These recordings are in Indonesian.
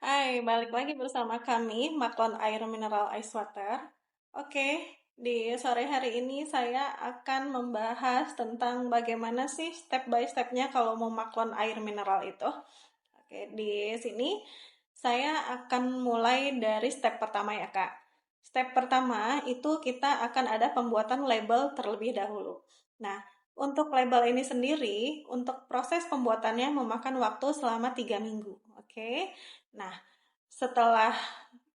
Hai, balik lagi bersama kami, Maklon Air Mineral Ice Water. Oke, di sore hari ini saya akan membahas tentang bagaimana sih step by stepnya kalau mau maklon air mineral itu. Oke, di sini saya akan mulai dari step pertama ya, Kak. Step pertama itu kita akan ada pembuatan label terlebih dahulu. Nah, untuk label ini sendiri, untuk proses pembuatannya memakan waktu selama 3 minggu. Oke, nah setelah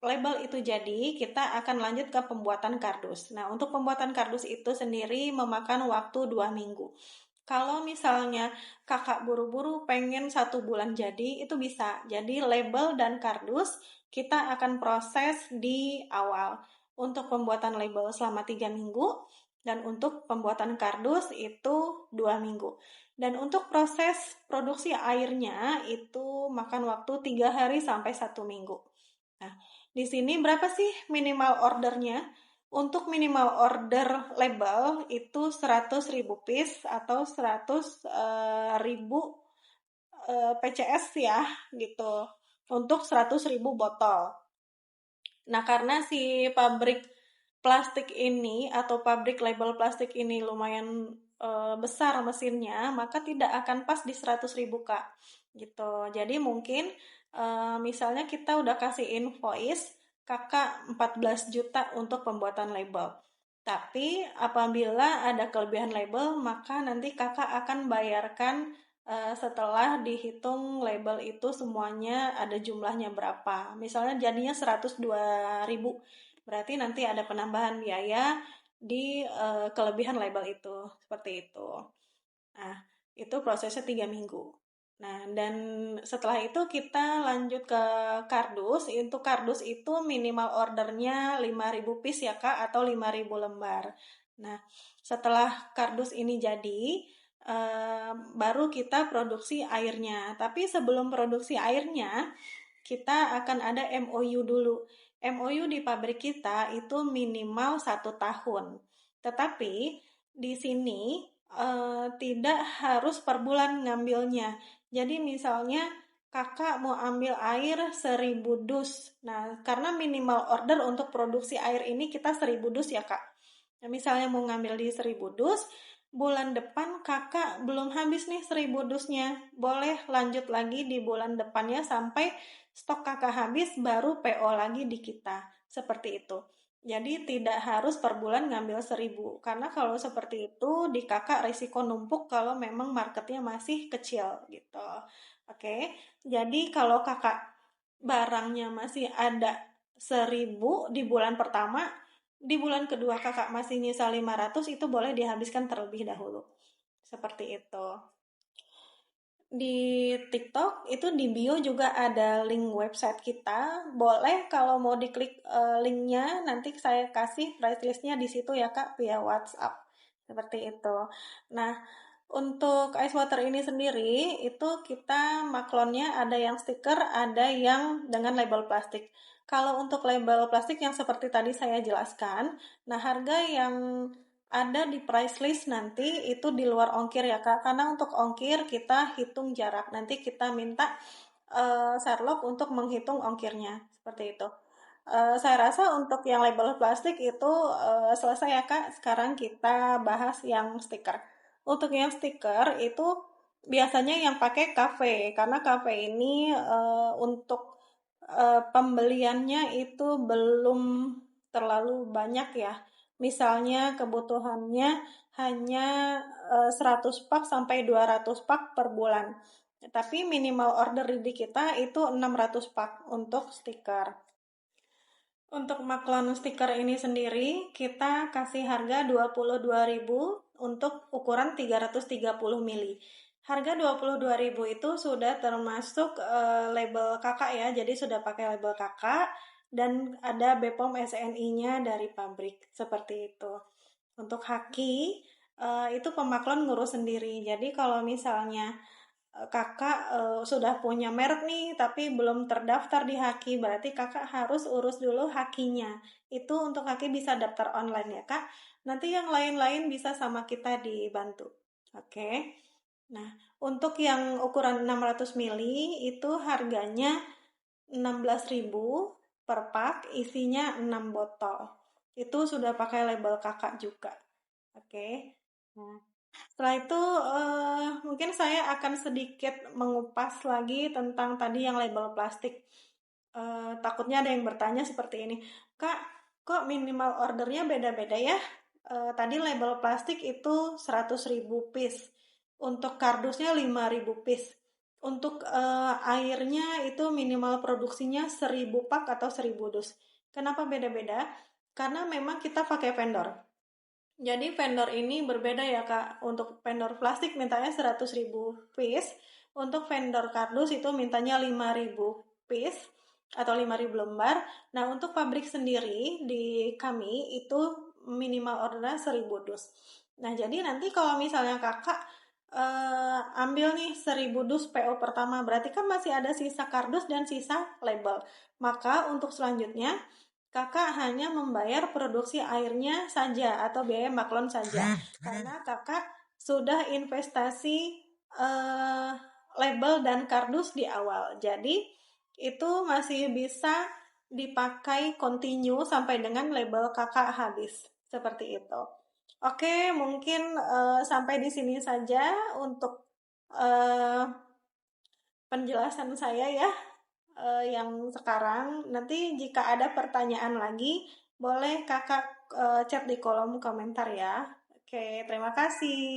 label itu jadi, kita akan lanjut ke pembuatan kardus. Nah, untuk pembuatan kardus itu sendiri memakan waktu 2 minggu. Kalau misalnya kakak buru-buru pengen 1 bulan jadi, itu bisa. Jadi label dan kardus kita akan proses di awal. Untuk pembuatan label selama 3 minggu, dan untuk pembuatan kardus itu 2 minggu. Dan untuk proses produksi airnya itu makan waktu 3 hari sampai 1 minggu. Nah, di sini berapa sih minimal ordernya? Untuk minimal order label itu 100.000 piece atau 100.000 PCS ya, gitu. Untuk 100.000 botol. Nah, karena si pabrik plastik ini atau pabrik label plastik ini lumayan besar mesinnya, maka tidak akan pas di 100.000 Kak. Gitu. Jadi mungkin misalnya kita udah kasih invoice Kakak 14 juta untuk pembuatan label. Tapi apabila ada kelebihan label, maka nanti Kakak akan bayarkan setelah dihitung label itu semuanya ada jumlahnya berapa. Misalnya jadinya 102.000, berarti nanti ada penambahan biaya di kelebihan label itu, seperti itu. Nah, itu prosesnya 3 minggu. Nah, dan setelah itu kita lanjut ke kardus. Untuk kardus itu minimal ordernya 5.000 piece ya Kak, atau 5.000 lembar. Nah, setelah kardus ini jadi, baru kita produksi airnya. Tapi sebelum produksi airnya, kita akan ada MOU dulu. MOU di pabrik kita itu minimal 1 tahun. Tetapi di sini tidak harus per bulan ngambilnya. Jadi misalnya kakak mau ambil air 1.000 dus. Nah, karena minimal order untuk produksi air ini kita 1.000 dus ya kak. Nah, misalnya mau ngambil di 1.000 dus, bulan depan kakak belum habis nih 1.000 dusnya. Boleh lanjut lagi di bulan depannya sampai stok kakak habis baru PO lagi di kita. Seperti itu. Jadi tidak harus per bulan ngambil 1.000. Karena kalau seperti itu di kakak risiko numpuk kalau memang marketnya masih kecil gitu. Oke, jadi kalau kakak barangnya masih ada 1.000 di bulan pertama, di bulan kedua kakak masih nyisa 500, itu boleh dihabiskan terlebih dahulu. Seperti itu. Di TikTok itu di bio juga ada link website kita. Boleh kalau mau diklik linknya, nanti saya kasih price listnya di situ ya Kak via WhatsApp. Seperti itu. Nah, untuk ice water ini sendiri itu kita maklonnya ada yang stiker, ada yang dengan label plastik. Kalau untuk label plastik yang seperti tadi saya jelaskan, nah harga yang ada di price list nanti itu di luar ongkir ya Kak, karena untuk ongkir kita hitung jarak. Nanti kita minta Sherlock untuk menghitung ongkirnya, seperti itu. Saya rasa untuk yang label plastik itu selesai ya Kak. Sekarang kita bahas yang stiker. Untuk yang stiker itu biasanya yang pakai kafe, karena kafe ini untuk pembeliannya itu belum terlalu banyak ya. Misalnya kebutuhannya hanya 100 pak sampai 200 pak per bulan. Tapi minimal order di kita itu 600 pak untuk stiker. Untuk maklon stiker ini sendiri, kita kasih harga 22.000 untuk ukuran 330 mili. Harga 22.000 itu sudah termasuk label kakak ya, jadi sudah pakai label kakak dan ada BPOM SNI-nya dari pabrik, seperti itu. Untuk haki, itu pemaklon ngurus sendiri. Jadi kalau misalnya kakak sudah punya merek nih tapi belum terdaftar di Haki, berarti kakak harus urus dulu Hakinya. Itu untuk Haki bisa daftar online ya kak. Nanti yang lain-lain bisa sama kita dibantu. Oke. Nah, untuk yang ukuran 600 mili itu harganya 16.000 per pak, isinya 6 botol. Itu sudah pakai label kakak juga. Oke. Nah, setelah itu mungkin saya akan sedikit mengupas lagi tentang tadi yang label plastik. Takutnya ada yang bertanya seperti ini, Kak, kok minimal ordernya beda-beda ya? Tadi label plastik itu 100.000 piece, untuk kardusnya 5.000 piece. Untuk airnya itu minimal produksinya 1.000 pak atau 1.000 dus. Kenapa beda-beda? Karena memang kita pakai vendor. Jadi vendor ini berbeda ya Kak. Untuk vendor plastik mintanya 100.000 piece. Untuk vendor kardus itu mintanya 5.000 piece atau 5.000 lembar. Nah, untuk pabrik sendiri di kami itu minimal ordernya 1.000 dus. Nah, jadi nanti kalau misalnya Kakak ambil nih 1.000 dus PO pertama, berarti kan masih ada sisa kardus dan sisa label. Maka untuk selanjutnya Kakak hanya membayar produksi airnya saja atau biaya maklon saja, karena kakak sudah investasi eh, label dan kardus di awal. Jadi itu masih bisa dipakai continue sampai dengan label kakak habis. Seperti itu. Oke, mungkin sampai di sini saja untuk eh, penjelasan saya ya yang sekarang. Nanti jika ada pertanyaan lagi, boleh kakak chat di kolom komentar ya. Oke, terima kasih.